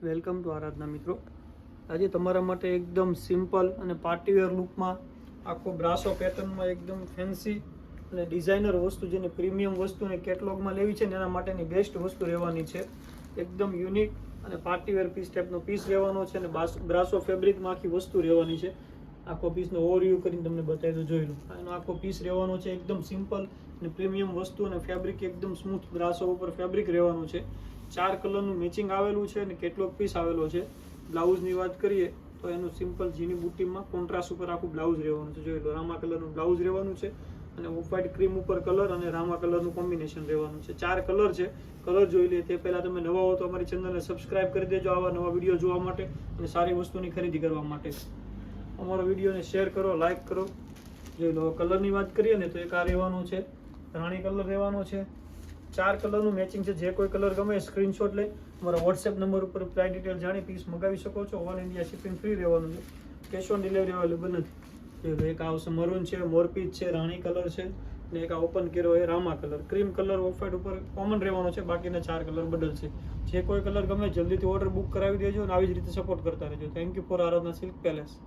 Welcome to આરાધના મિત્રો. આજે તમારા માટે એકદમ સિમ્પલ અને પાર્ટીવેર લુકમાં આખો બ્રાસો પેટર્નમાં એકદમ ફેન્સી અને ડિઝાઇનર વસ્તુ, જેને પ્રીમિયમ વસ્તુને કેટલોગમાં લેવી છે ને એના માટેની બેસ્ટ વસ્તુ રહેવાની છે. એકદમ યુનિક અને પાર્ટીવેર પીસ ટાઈપનો પીસ રહેવાનો છે અને બ્રાસો ફેબ્રિકમાં આખી વસ્તુ રહેવાની છે. આખો પીસનો ઓવરવ્યૂ કરીને તમને બતાવી દો, જોઈ લો. એનો આખો પીસ રહેવાનો છે એકદમ સિમ્પલ અને પ્રીમિયમ વસ્તુ, અને ફેબ્રિક એકદમ સ્મૂથ બ્રાસો ઉપર ફેબ્રિક રહેવાનું છે. 4 કલરનું મેચિંગ આવેલું છે અને કેટલોગ પીસ આવેલો છે. બ્લાઉઝની વાત કરીએ તો એનું સિમ્પલ ઝીની બુટીમાં કોન્ટ્રાસ્ટ ઉપર આખું બ્લાઉઝ રહેવાનું છે. જોઈ લો, રામા કલરનું બ્લાઉઝ રહેવાનું છે અને ઓફ વ્હાઇટ ક્રીમ ઉપર કલર અને રામા કલરનું કોમ્બિનેશન રહેવાનું છે. 4 કલર છે. કલર જોઈ લે તે પહેલાં તમે નવા હો તો અમારી ચેનલને સબસ્ક્રાઇબ કરી દેજો આવા નવા વિડીયો જોવા માટે અને સારી વસ્તુની ખરીદી કરવા માટે. અમારો વિડીયોને શેર કરો, લાઇક કરો. જોઈ લો, કલરની વાત કરીએ ને તો એક આ રહેવાનો છે, રાણી કલર રહેવાનો છે. 4 કલરનું મેચિંગ છે. જે કોઈ કલર ગમે સ્ક્રીનશોટ લઈ અમારા વોટ્સએપ નંબર ઉપર પ્રાઇસ ડિટેલ જાણી પીસ મંગાવી શકો છો. ઓલ ઇન્ડિયા શિપિંગ ફ્રી રહેવાનું છે. કેશ ઓન ડિલિવરી અવેલેબલ નથી. એક આવશે મરૂન છે, મોરપીચ છે, રાણી કલર છે અને એક આ ઓપન કર્યો એ રામા colour. Cream colour off white ઉપર કોમન રહેવાનો છે, બાકીના 4 કલર બદલ છે. જે કોઈ કલર ગમે જલ્દીથી ઓર્ડર બુક કરાવી દેજો અને આવી જ રીતે સપોર્ટ કરતા રહેજો. Thank you for Aradhana silk palace.